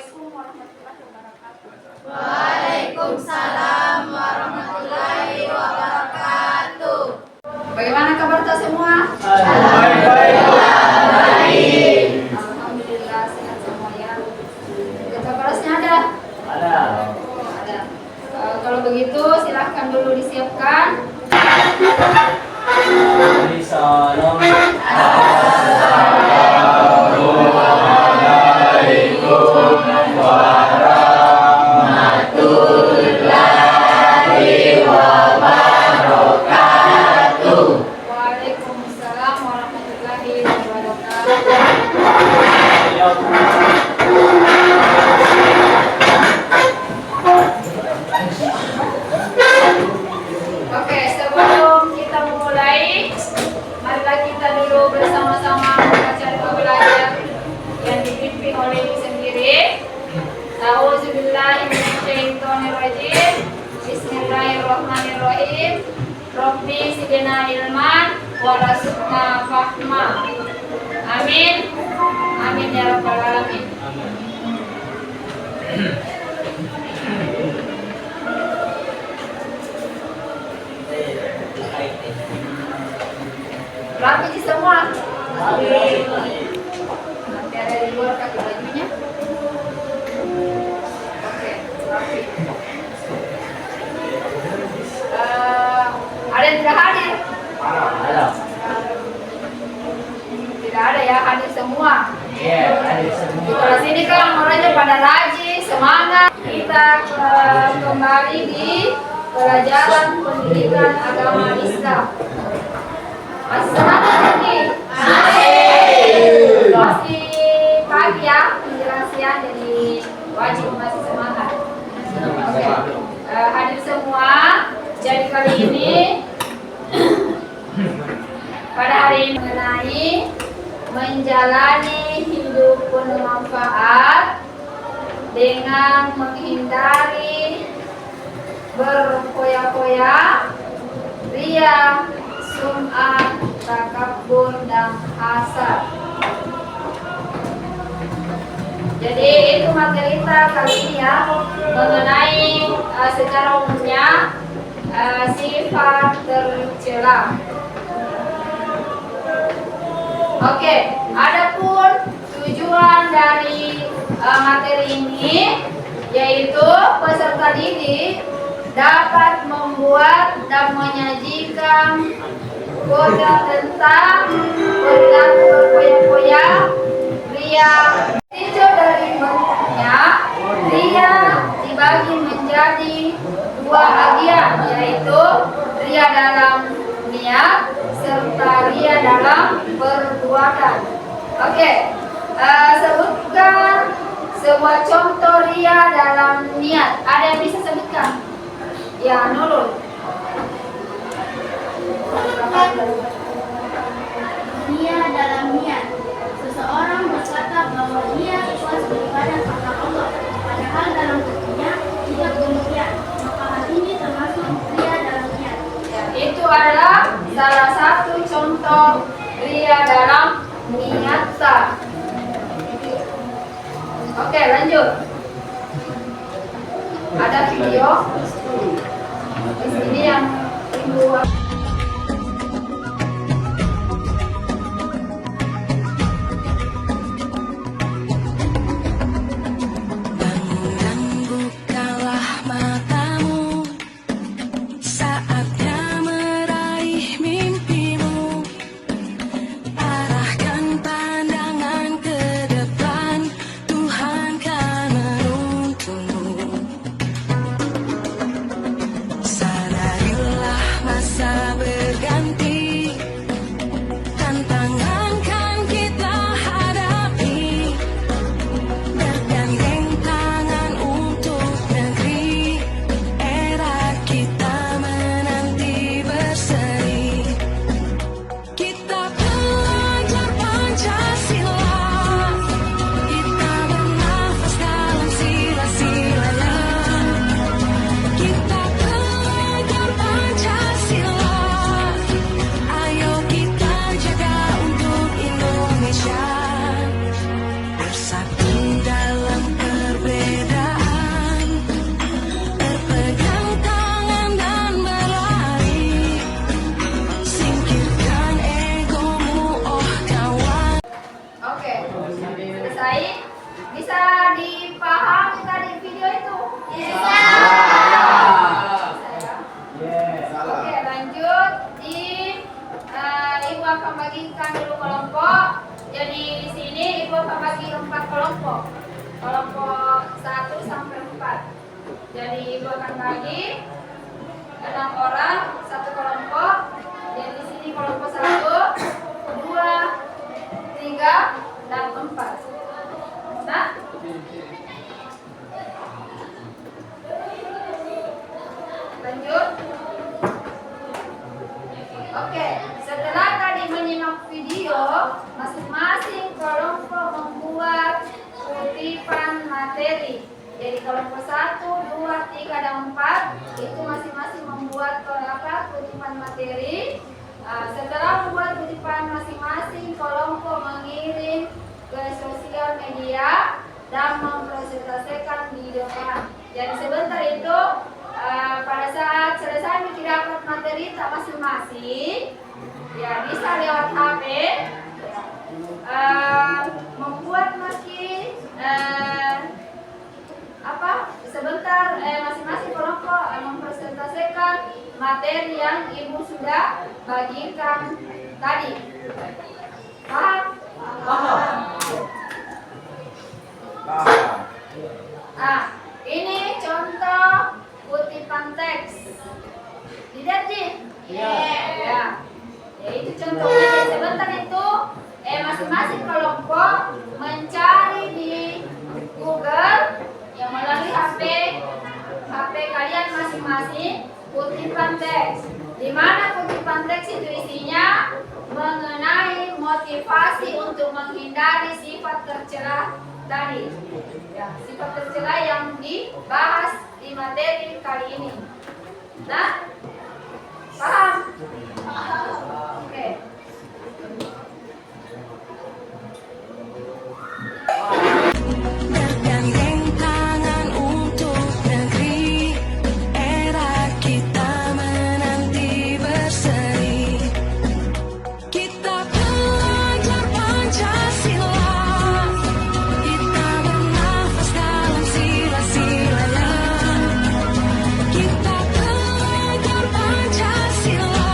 Assalamualaikum warahmatullahi wabarakatuh. Waalaikumsalam warahmatullahi wabarakatuh. Bagaimana kabar kita semua? Baik. Alhamdulillah sehat semuanya. Jasa berasnya ada? Ada. Ada. Kalau begitu silahkan dulu disiapkan. Salam. Waalaikumsalam warahmatullahi wabarakatuh. Oke, sebelum kita memulai, marilah kita dulu bersama-sama membaca doa belajar yang dipimpin oleh ibu sendiri. A'udzubillahiminasyaitonirrajim. Bismillahirrahmanirrahim. Rabbi zidna ilman warzuqna fahma. Amin. Amin ya rabbal alamin. Rapi di semua. Nanti ada di luar kaki bajunya. Oke, rapi. Ada yang tidak hadir? Ada. Tidak ada ya, hadir semua. Iya, ada semua. Di kelas ini kan orangnya pada rajin, semangat. Kita kembali di pelajaran pendidikan agama Islam. Masih semangat lagi? Masih pagi ya penjelasan, jadi wajib masih semangat. Oke. Hadir semua. Jadi kali ini pada hari ini mengenai menjalani hidup penuh manfaat dengan menghindari berfoya-foya, ria, sum'ah, takabur, dan hasad. Jadi itu materi kita kali ini ya, mengenai secara umumnya sifat tercela. Oke, adapun tujuan dari materi ini yaitu peserta didik dapat membuat dan menyajikan kode tentang perilaku berfoya-foya, ria. Itu dari bentuknya, ria dibagi menjadi dua bagian, yaitu ria dalam niat serta ria dalam perbuatan. Oke, sebutkan sebuah contoh ria dalam niat. Ada yang bisa sebutkan? Ya, Nurul. Ria dalam niat. Seseorang berkata bahwa dia ikhlas beribadah kepada Allah, padahal dalam hatinya tidak demikian. Maka hal ini termasuk ria dalam niat. Ya, itu adalah salah satu contoh ria dalam niatan. Oke, lanjut. Ada video di sini yang ibu. Sadarilah masa Ibu akan bagikan dulu kelompok. Jadi di sini Ibu akan bagi 4 kelompok. Kelompok 1 sampai 4. Jadi Ibu akan bagi 6 orang satu kelompok. Jadi di sini kelompok 1, 2, 3, dan 4. Nah, lanjut. Oke, setelah tadi menyimak video, masing-masing kelompok membuat kutipan materi. Jadi kelompok 1, 2, 3, dan 4 itu masing-masing membuat kutipan materi. Setelah membuat kutipan masing-masing, kelompok mengirim ke sosial media dan mempresentasikan di depan. Jadi sebentar itu pada saat selesai dapat materi tak masing-masing, ya bisa lewat HP membuat sebentar masing-masing kelompok mempresentasikan materi yang Ibu sudah bagikan tadi. Paham? Nah, ini contoh kutipan teks. Lihat sih? Ya. Ya itu contohnya. Sebentar itu masing-masing kelompok mencari di Google yang melalui HP kalian masing-masing kutipan teks. Di mana kutipan teks itu isinya mengenai motivasi untuk menghindari sifat tercela tadi. Ya, sifat tercela yang dibahas di materi kali ini. Nah, paham? Oke. Bergandeng tangan untuk negeri, era kita menanti berseri. Kita belajar Pancasila, kita bernafas dalam sila-silanya. Kita belajar Pancasila,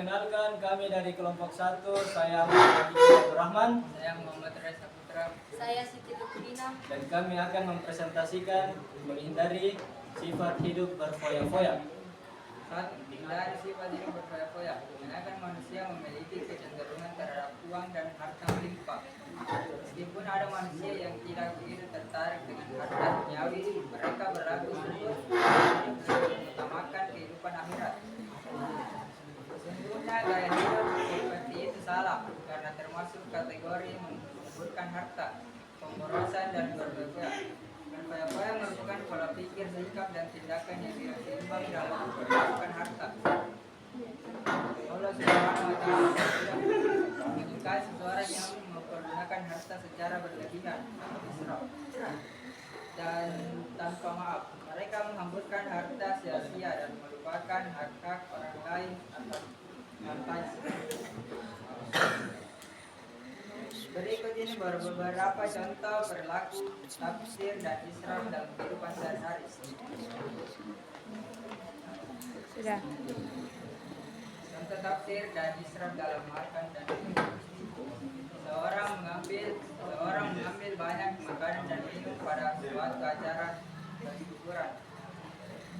Perkenalkan, kami dari kelompok 1, saya Muhammad Abdul Rahman. Saya Muhammad Reza Putra. Saya Siti Lutfina. Dan kami akan mempresentasikan menghindari sifat hidup berfoya-foya. Hindari sifat hidup berfoya-foya. Kebanyakan manusia memiliki kecenderungan terhadap uang dan harta melimpah. Meskipun ada manusia yang tidak begitu tertarik dengan harta duniawi, mereka berlaku sungguh mengutamakan kehidupan akhirat. Sesungguhnya gaya hidup seperti itu salah, karena termasuk kategori mengumpulkan harta, pemborosan dan berfoya-foya. Berfoya-foya merupakan pola pikir, sikap, dan tindakan yang tidak seimbang dalam menggunakan harta. Allah Subhanahu wa Ta'ala tidak menyukai seseorang yang mempergunakan harta secara berlebihan atau israf dan tanpa maaf. Mereka menghamburkan harta sia-sia dan melupakan hak-hak orang lain atas hartanya. Berikut ini beberapa contoh perilaku, tafsir, dan israf dalam kehidupan sehari-hari. Sudah. Contoh tafsir dan israf dalam makan dan minum. Seorang mengambil banyak makanan dan minum pada suatu acara dan hiburan.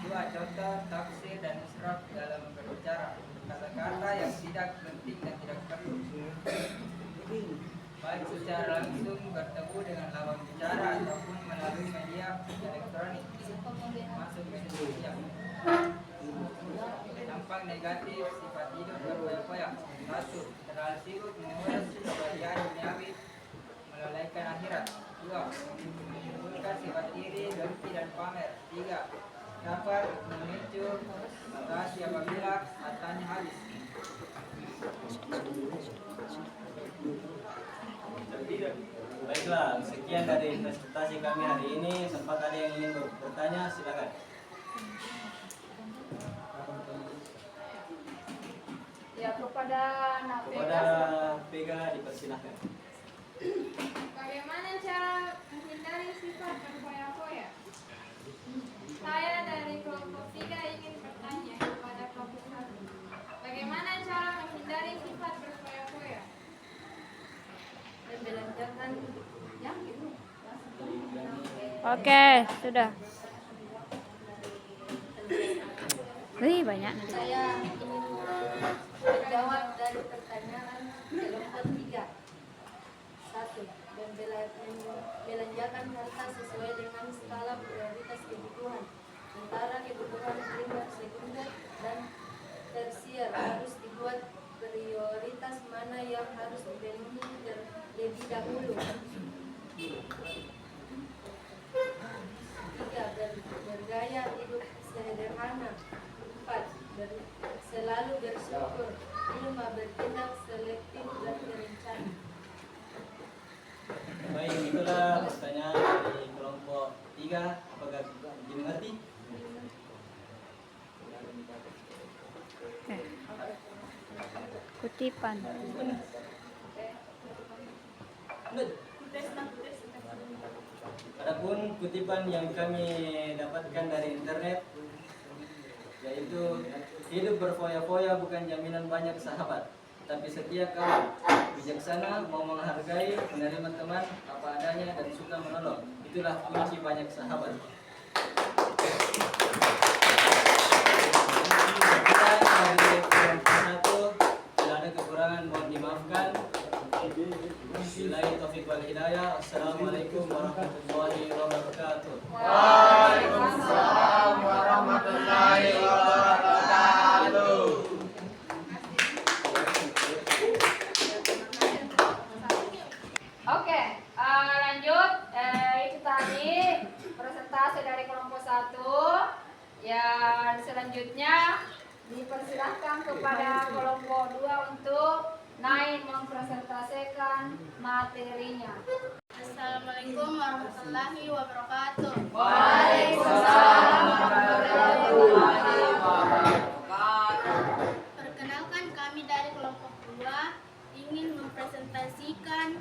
2. Contoh tafsir dan israf dalam berbicara. Kata-kata yang tidak penting dan tidak perlu, baik secara langsung bertemu dengan lawan bicara ataupun melalui media elektronik, masuk media sosial. Dampak negatif sifat hidup berfoya-foya. 1. Terlalu sibuk mengurus kebahagiaan duniawi, melalaikan akhirat. 2. Menimbulkan sifat iri, dengki, dan pamer. 3. Dapat memicu frustasi apabila hartanya habis. Baiklah, sekian dari presentasi kami hari ini. Sempat ada yang ingin bertanya, silakan. Ya, kepada Kepada Vega dipersilahkan. Bagaimana cara menghindari sifat berfoya-foya? Saya dari kelompok 3 ingin bertanya kepada kelompok 1. Bagaimana cara menghindari sifat berfoya-foya? Membelanjakan yang itu. Oke, sudah. Wih, banyak. Saya ingin menjawab dari pertanyaan kelompok 3. 1. Membelanjakan harta sesuai dengan skala prioritas kebutuhan. Antara kebutuhan primer, sekunder, dan tersier harus dibuat prioritas mana yang harus dipenuhi terlebih dahulu. 3. Bergaya hidup sederhana. 4. Selalu bersyukur. 5. Bertindak selektif dan berencana. Baik, itulah pertanyaan dari kelompok 3. Apakah dimengerti? Oke. Kutipan. Adapun kutipan yang kami dapatkan dari internet, yaitu hidup berfoya-foya bukan jaminan banyak sahabat, tapi setia kawan, bijaksana, mau menghargai, menerima teman apa adanya, dan suka menolong. Itulah kunci banyak sahabat. Sekian dari kelompok 1. Bila ada kekurangan mohon dimaafkan. Billahi taufiq wal hidayah. Assalamualaikum warahmatullahi wabarakatuh. Waalaikumsalam warahmatullahi wabarakatuh. Oke, lanjut. Itu tadi presentasi dari kelompok 1. Yang selanjutnya dipersilahkan kepada kelompok 2 untuk naik mempresentasikan materinya. Assalamualaikum warahmatullahi wabarakatuh. Waalaikumsalam warahmatullahi wabarakatuh. Perkenalkan, kami dari kelompok 2 ingin mempresentasikan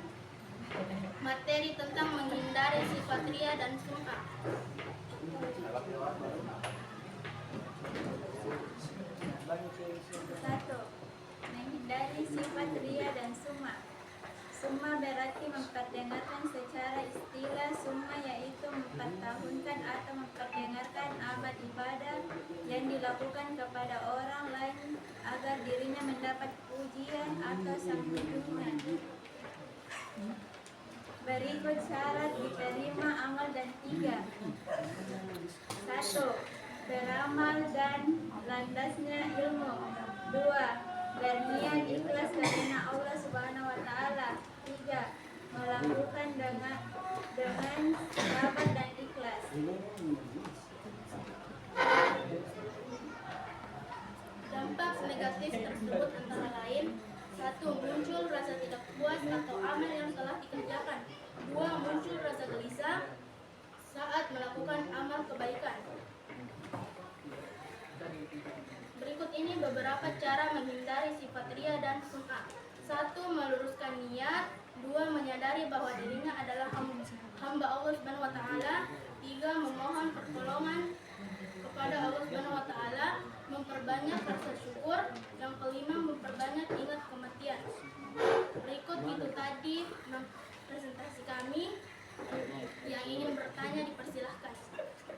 materi tentang menghindari sifat ria dan sum'ah. 1. menjadi sifat ria dan summa. Summa berarti memperdengarkan secara istilah summa, yaitu mempertahunkan atau memperdengarkan amal ibadah yang dilakukan kepada orang lain agar dirinya mendapat pujian atau sanjungan. Berikut syarat diterima amal dan 3. 1. Beramal dan landasnya ilmu. 2. Berniat ikhlas karena Allah Subhanahu wa taala. 3. Melakukan dengan sabar dan ikhlas. Dampak negatif tersebut antara lain: 1. Muncul rasa tidak puas atau amal yang telah dikerjakan. 2. Muncul rasa gelisah saat melakukan amal kebaikan. Berikut ini beberapa cara menghindari sifat ria dan sum'ah. 1. Meluruskan niat. 2. Menyadari bahwa dirinya adalah hamba Allah Subhanahu wa taala. 3. Memohon pertolongan kepada Allah Subhanahu wa taala. Memperbanyak rasa syukur. Yang kelima, memperbanyak ingat kematian. Berikut itu tadi presentasi kami. Yang ingin bertanya dipersilahkan.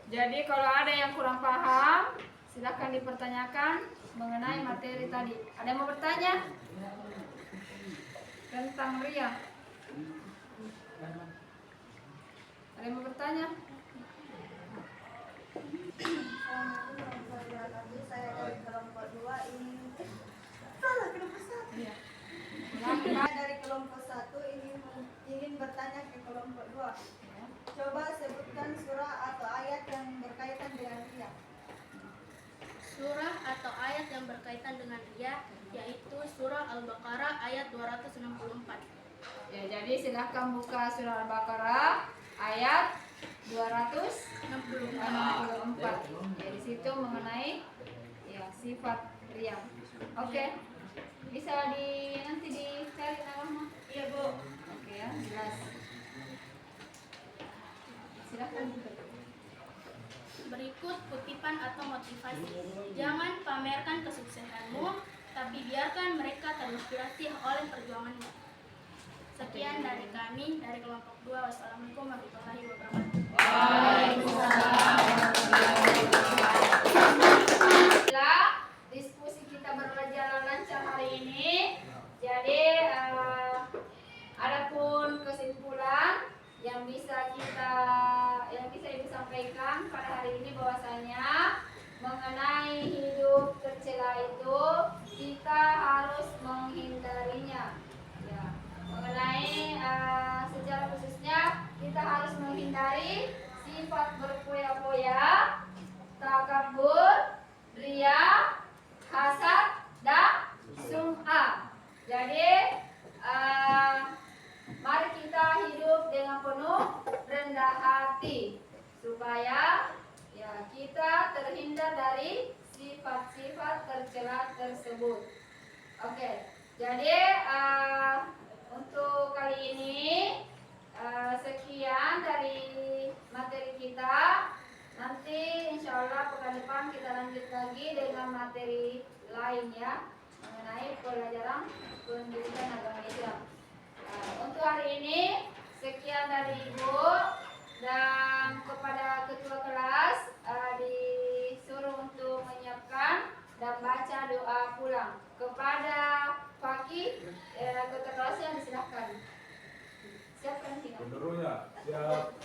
Jadi kalau ada yang kurang paham, silakan dipertanyakan mengenai materi tadi. Ada yang mau bertanya tentang ria? Ada yang mau bertanya? Saya dari kelompok 2 ini dari kelompok 1 ingin bertanya ke kelompok 2. Coba sebutkan surah atau ayat yang berkaitan dengan ria. Surah atau ayat yang berkaitan dengan ria yaitu surah Al-Baqarah ayat 264. Ya, jadi silakan buka surah Al-Baqarah ayat 264. Ya, di situ mengenai ya sifat ria. Oke. Bisa nanti dicari namanya. Iya, Bu. Oke ya, jelas. Silakan. Berikut kutipan atau motivasi. Jangan pamerkan kesuksesanmu, tapi biarkan mereka terinspirasi oleh perjuanganmu. Sekian dari kami, dari kelompok 2. Wassalamualaikum warahmatullahi wabarakatuh. Alhamdulillah, diskusi kita berjalan lancar hari ini. Jadi, adapun kesimpulan yang bisa Ibu sampaikan pada hari ini bahwasanya mengenai hidup tercela itu kita harus menghindarinya. Ya, mengenai secara khususnya kita harus menghindari sifat berfoya-foya, takabur, ria, hasad, dan sum'ah. Jadi mari kita hidup dengan penuh rendah hati supaya ya kita terhindar dari sifat-sifat tercela tersebut. Oke, jadi untuk kali ini sekian dari materi kita. Nanti insya Allah pekan depan kita lanjut lagi dengan materi lainnya mengenai pelajaran pendidikan agama Islam. Untuk hari ini sekian dari Ibu, dan kepada ketua kelas disuruh untuk menyiapkan dan baca doa pulang. Kepada Fakih ketua kelasnya disilahkan. Siapkan tinggal. Siap.